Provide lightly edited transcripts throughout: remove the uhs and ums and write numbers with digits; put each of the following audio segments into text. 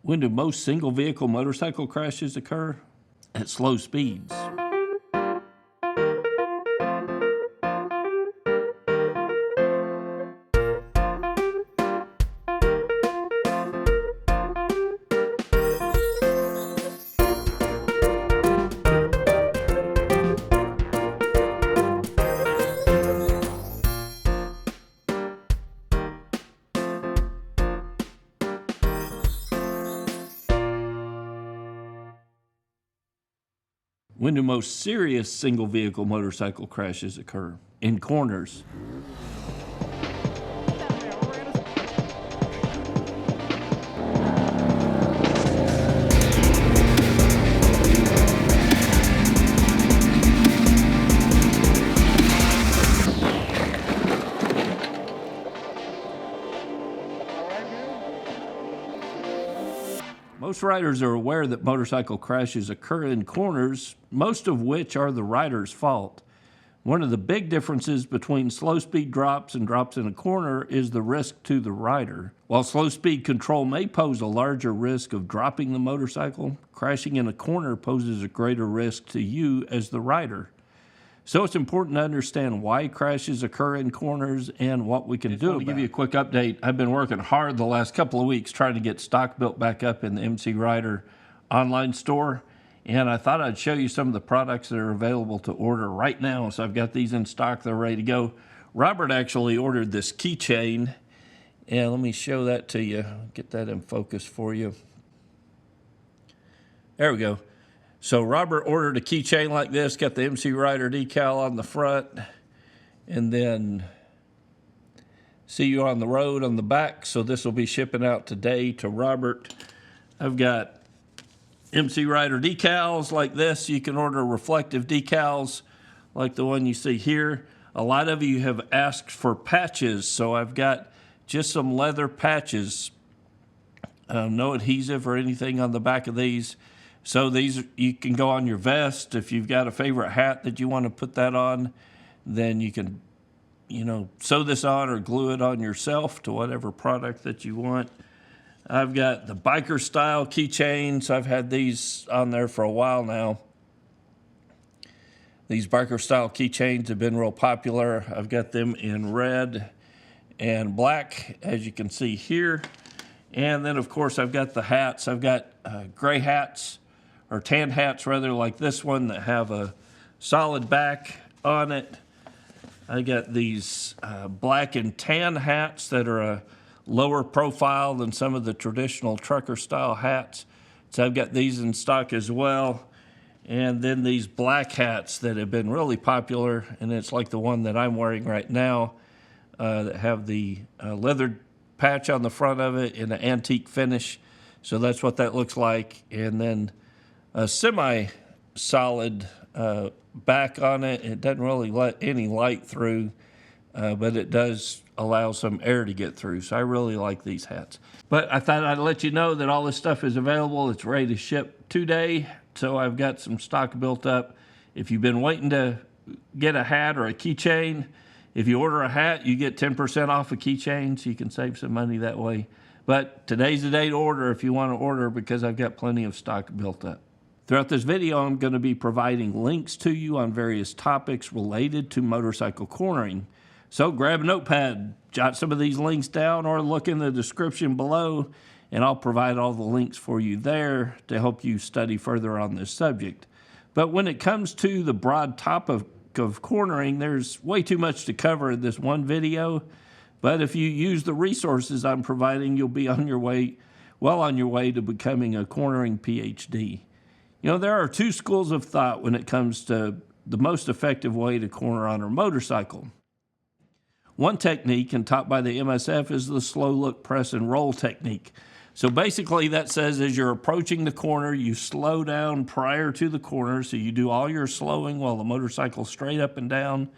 When do most single vehicle motorcycle crashes occur? At slow speeds. When do most serious single vehicle motorcycle crashes occur? In corners. Most riders are aware that motorcycle crashes occur in corners, most of which are the rider's fault. One of the big differences between slow speed drops and drops in a corner is the risk to the rider. While slow speed control may pose a larger risk of dropping the motorcycle, crashing in a corner poses a greater risk to you as the rider. So it's important to understand why crashes occur in corners and what we can do. To give you a quick update, I've been working hard the last couple of weeks trying to get stock built back up in the MCrider online store. And I thought I'd show you some of the products that are available to order right now. So I've got these in stock, they're ready to go. Robert actually ordered this keychain. And let me show that to you, get that in focus for you. There we go. So Robert ordered a keychain like this, got the MCrider decal on the front, and then see you on the road on the back. So this will be shipping out today to Robert. I've got MCrider decals like this. You can order reflective decals like the one you see here. A lot of you have asked for patches, so I've got just some leather patches. No adhesive or anything on the back of these. So these, you can go on your vest. If you've got a favorite hat that you want to put that on, then you can, sew this on or glue it on yourself to whatever product that you want. I've got the biker style keychains. I've had these on there for a while now. These biker style keychains have been real popular. I've got them in red and black, as you can see here. And then, of course, I've got the hats. I've got gray hats, or tan hats rather, like this one that have a solid back on it. I got these black and tan hats that are a lower profile than some of the traditional trucker style hats. So I've got these in stock as well. And then these black hats that have been really popular, and it's like the one that I'm wearing right now, that have the leather patch on the front of it in an antique finish. So that's what that looks like. And then a semi-solid back on it. It doesn't really let any light through, but it does allow some air to get through. So I really like these hats. But I thought I'd let you know that all this stuff is available. It's ready to ship today. So I've got some stock built up. If you've been waiting to get a hat or a keychain, if you order a hat, you get 10% off a keychain, so you can save some money that way. But today's the day to order if you want to order, because I've got plenty of stock built up. Throughout this video, I'm going to be providing links to you on various topics related to motorcycle cornering. So grab a notepad, jot some of these links down, or look in the description below, and I'll provide all the links for you there to help you study further on this subject. But when it comes to the broad topic of cornering, there's way too much to cover in this one video. But if you use the resources I'm providing, you'll be on your way, well on your way to becoming a cornering PhD. There are two schools of thought when it comes to the most effective way to corner on a motorcycle. One technique, and taught by the MSF, is the slow look, press, and roll technique. So basically that says as you're approaching the corner, you slow down prior to the corner. So you do all your slowing while the motorcycle's straight up and down.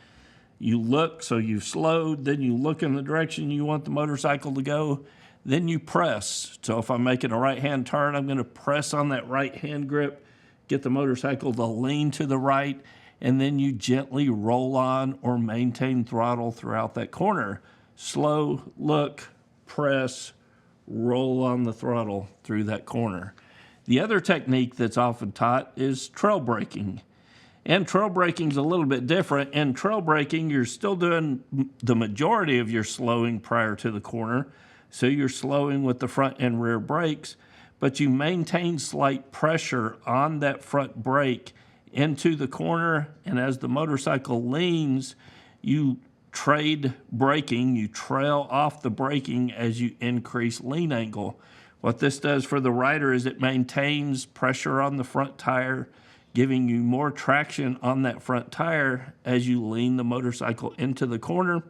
You look, so you've slowed, then you look in the direction you want the motorcycle to go. Then you press. So if I'm making a right-hand turn, I'm going to press on that right-hand grip, get the motorcycle to lean to the right, and then you gently roll on or maintain throttle throughout that corner. Slow, look, press, roll on the throttle through that corner. The other technique that's often taught is trail braking. And trail braking is a little bit different. In trail braking, you're still doing the majority of your slowing prior to the corner. So you're slowing with the front and rear brakes, but you maintain slight pressure on that front brake into the corner. And as the motorcycle leans, you trade braking, you trail off the braking as you increase lean angle. What this does for the rider is it maintains pressure on the front tire, giving you more traction on that front tire as you lean the motorcycle into the corner.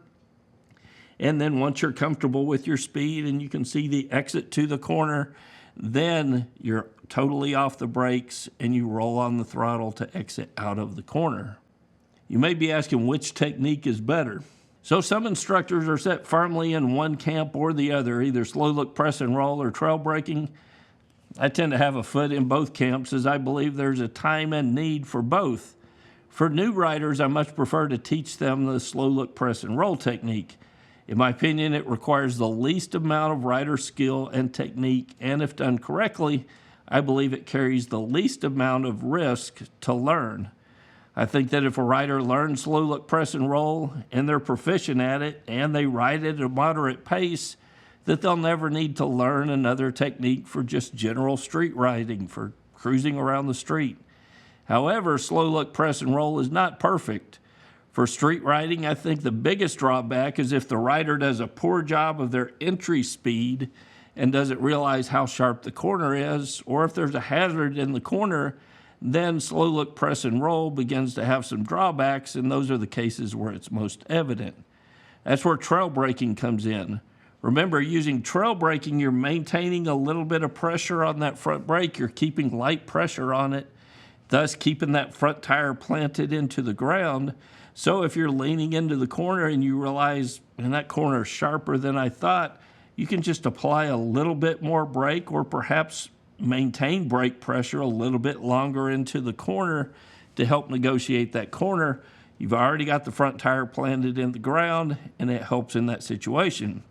And then once you're comfortable with your speed and you can see the exit to the corner, then you're totally off the brakes and you roll on the throttle to exit out of the corner. You may be asking which technique is better. So some instructors are set firmly in one camp or the other, either slow look, press and roll, or trail braking. I tend to have a foot in both camps as I believe there's a time and need for both. For new riders, I much prefer to teach them the slow look, press and roll technique. In my opinion, it requires the least amount of rider skill and technique, and if done correctly, I believe it carries the least amount of risk to learn. I think that if a rider learns slow look, press and roll, and they're proficient at it, and they ride at a moderate pace, that they'll never need to learn another technique for just general street riding, for cruising around the street. However, slow look, press and roll is not perfect. For street riding, I think the biggest drawback is if the rider does a poor job of their entry speed and doesn't realize how sharp the corner is, or if there's a hazard in the corner, then slow look, press and roll begins to have some drawbacks, and those are the cases where it's most evident. That's where trail braking comes in. Remember, using trail braking, you're maintaining a little bit of pressure on that front brake. You're keeping light pressure on it, thus keeping that front tire planted into the ground. So if you're leaning into the corner and you realize, man, that corner is sharper than I thought, you can just apply a little bit more brake, or perhaps maintain brake pressure a little bit longer into the corner to help negotiate that corner. You've already got the front tire planted in the ground, and it helps in that situation.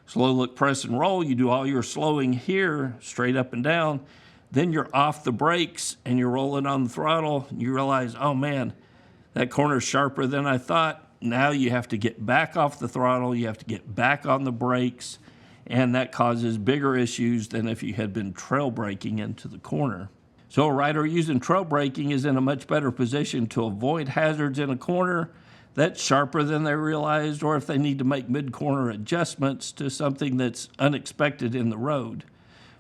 Slow look, press and roll, you do all your slowing here, straight up and down, then you're off the brakes and you're rolling on the throttle, and you realize, oh man, that corner's sharper than I thought. Now you have to get back off the throttle, you have to get back on the brakes, and that causes bigger issues than if you had been trail braking into the corner. So a rider using trail braking is in a much better position to avoid hazards in a corner that's sharper than they realized, or if they need to make mid-corner adjustments to something that's unexpected in the road.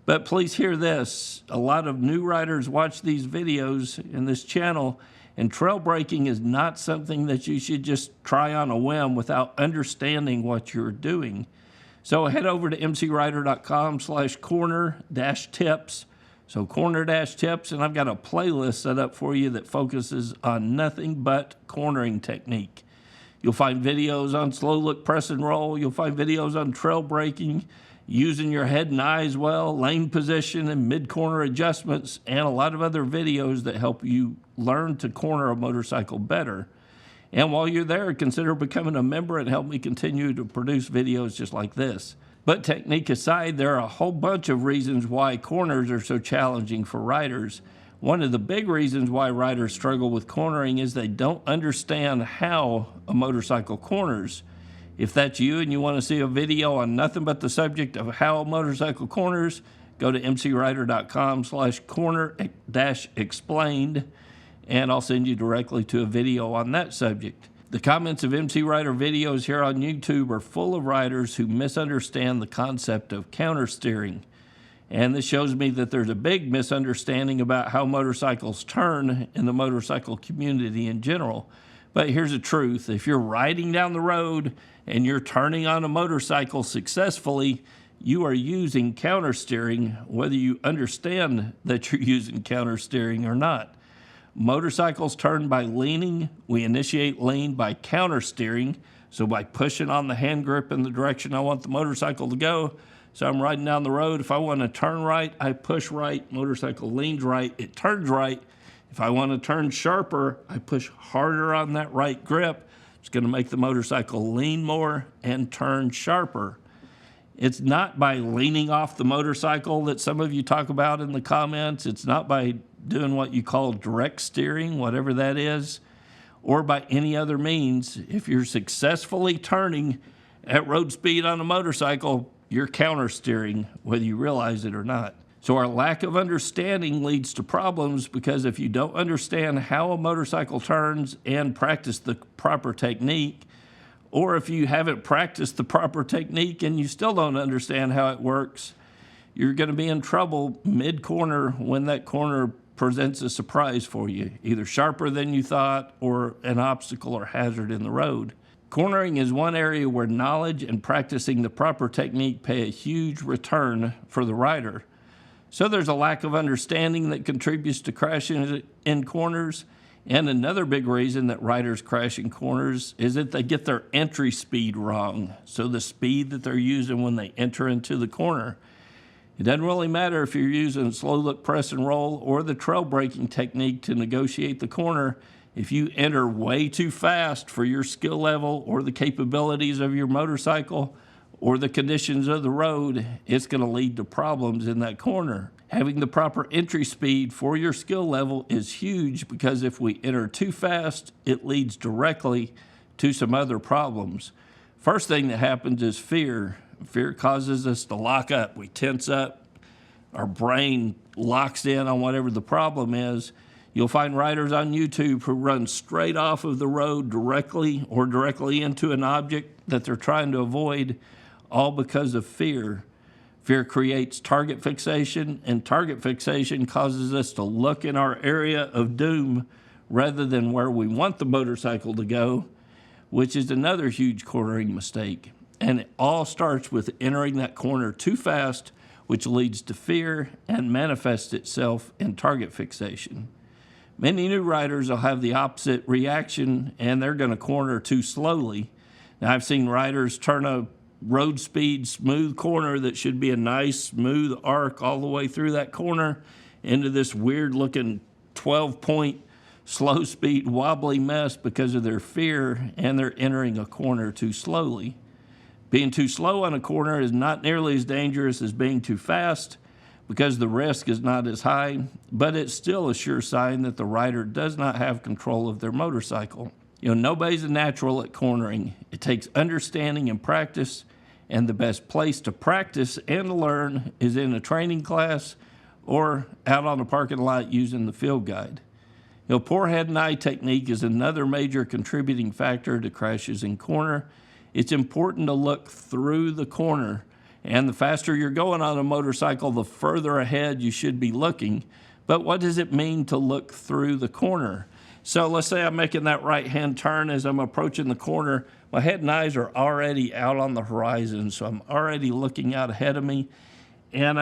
But please hear this, a lot of new riders watch these videos in this channel, and trail braking is not something that you should just try on a whim without understanding what you're doing. So head over to mcrider.com/corner-tips. So corner-tips, and I've got a playlist set up for you that focuses on nothing but cornering technique. You'll find videos on slow look, press and roll. You'll find videos on trail braking, using your head and eyes well, lane position and mid-corner adjustments, and a lot of other videos that help you learn to corner a motorcycle better. And while you're there, consider becoming a member and help me continue to produce videos just like this. But technique aside, there are a whole bunch of reasons why corners are so challenging for riders. One of the big reasons why riders struggle with cornering is they don't understand how a motorcycle corners. If that's you and you want to see a video on nothing but the subject of how a motorcycle corners, go to mcrider.com/corner-explained, and I'll send you directly to a video on that subject. The comments of MC Rider videos here on YouTube are full of riders who misunderstand the concept of counter steering. And this shows me that there's a big misunderstanding about how motorcycles turn in the motorcycle community in general. But here's the truth. If you're riding down the road and you're turning on a motorcycle successfully, you are using counter steering, whether you understand that you're using counter steering or not. Motorcycles turn by leaning. We initiate lean by counter steering, so by pushing on the hand grip in the direction I want the motorcycle to go. So I'm riding down the road. If I want to turn right, I push right. Motorcycle leans right, it turns right. If I want to turn sharper, I push harder on that right grip. It's going to make the motorcycle lean more and turn sharper. It's not by leaning off the motorcycle that some of you talk about in the comments. It's not by doing what you call direct steering, whatever that is, or by any other means. If you're successfully turning at road speed on a motorcycle, you're counter steering, whether you realize it or not. So our lack of understanding leads to problems, because if you don't understand how a motorcycle turns and practice the proper technique, or if you haven't practiced the proper technique and you still don't understand how it works, you're going to be in trouble mid-corner when that corner presents a surprise for you, either sharper than you thought or an obstacle or hazard in the road. Cornering is one area where knowledge and practicing the proper technique pay a huge return for the rider. So there's a lack of understanding that contributes to crashing in corners. And another big reason that riders crash in corners is that they get their entry speed wrong. So the speed that they're using when they enter into the corner. It doesn't really matter if you're using slow look, press and roll, or the trail braking technique to negotiate the corner. If you enter way too fast for your skill level or the capabilities of your motorcycle or the conditions of the road, it's going to lead to problems in that corner. Having the proper entry speed for your skill level is huge, because if we enter too fast, it leads directly to some other problems. First thing that happens is fear. Fear causes us to lock up. We tense up. Our brain locks in on whatever the problem is. You'll find riders on YouTube who run straight off of the road directly into an object that they're trying to avoid, all because of fear. Fear creates target fixation, and target fixation causes us to look in our area of doom rather than where we want the motorcycle to go, which is another huge cornering mistake. And it all starts with entering that corner too fast, which leads to fear and manifests itself in target fixation. Many new riders will have the opposite reaction, and they're going to corner too slowly. Now, I've seen riders turn a road speed smooth corner that should be a nice smooth arc all the way through that corner into this weird looking 12-point slow speed wobbly mess because of their fear, and they're entering a corner too slowly. Being too slow on a corner is not nearly as dangerous as being too fast, because the risk is not as high, but it's still a sure sign that the rider does not have control of their motorcycle. Nobody's a natural at cornering. It takes understanding and practice, and the best place to practice and to learn is in a training class or out on a parking lot using the field guide. Poor head and eye technique is another major contributing factor to crashes in corner. It's important to look through the corner, and the faster you're going on a motorcycle, the further ahead you should be looking. But what does it mean to look through the corner? So let's say I'm making that right-hand turn. As I'm approaching the corner, my head and eyes are already out on the horizon, so I'm already looking out ahead of me, and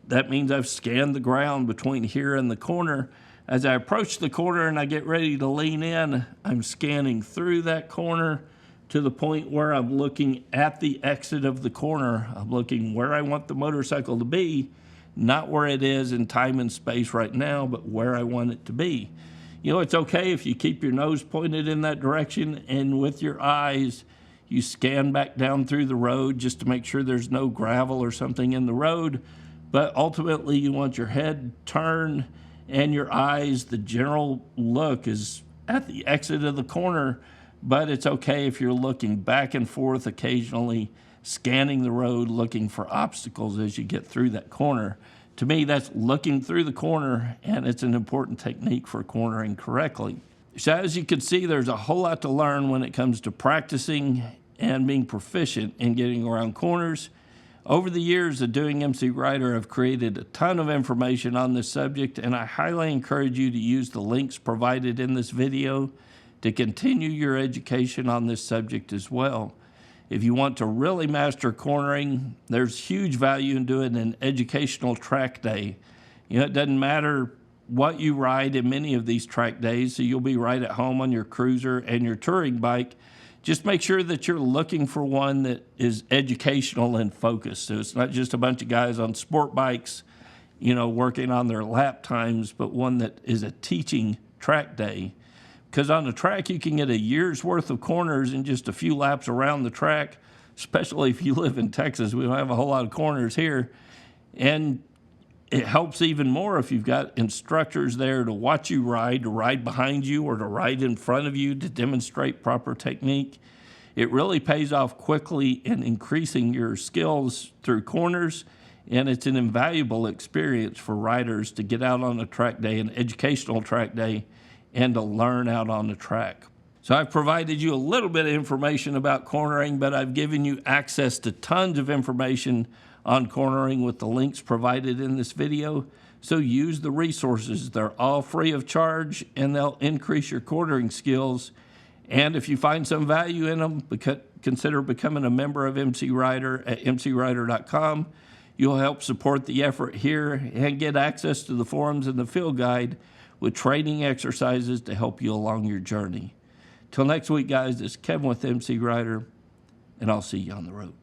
that means I've scanned the ground between here and the corner. As I approach the corner and I get ready to lean in, I'm scanning through that corner to the point where I'm looking at the exit of the corner. I'm looking where I want the motorcycle to be, not where it is in time and space right now, but where I want it to be. It's okay if you keep your nose pointed in that direction, and with your eyes, you scan back down through the road just to make sure there's no gravel or something in the road. But ultimately, you want your head turned and your eyes, the general look is at the exit of the corner, but it's okay if you're looking back and forth occasionally, scanning the road, looking for obstacles as you get through that corner. To me, that's looking through the corner, and it's an important technique for cornering correctly. So as you can see, there's a whole lot to learn when it comes to practicing and being proficient in getting around corners. Over the years of doing MCrider, I've created a ton of information on this subject, and I highly encourage you to use the links provided in this video to continue your education on this subject as well. If you want to really master cornering, there's huge value in doing an educational track day. It doesn't matter what you ride in many of these track days, so you'll be right at home on your cruiser and your touring bike. Just make sure that you're looking for one that is educational and focused. So it's not just a bunch of guys on sport bikes, working on their lap times, but one that is a teaching track day. Because on the track, you can get a year's worth of corners in just a few laps around the track. especially if you live in Texas. We don't have a whole lot of corners here. And it helps even more if you've got instructors there to watch you ride, to ride behind you or to ride in front of you to demonstrate proper technique. It really pays off quickly in increasing your skills through corners, and it's an invaluable experience for riders to get out on a track day, an educational track day, and to learn out on the track. So I've provided you a little bit of information about cornering, but I've given you access to tons of information on cornering with the links provided in this video. So use the resources. They're all free of charge, and they'll increase your cornering skills. And if you find some value in them, consider becoming a member of MCrider at mcrider.com. You'll help support the effort here and get access to the forums and the field guide with training exercises to help you along your journey. Till next week, guys, this is Kevin with MCrider, and I'll see you on the road.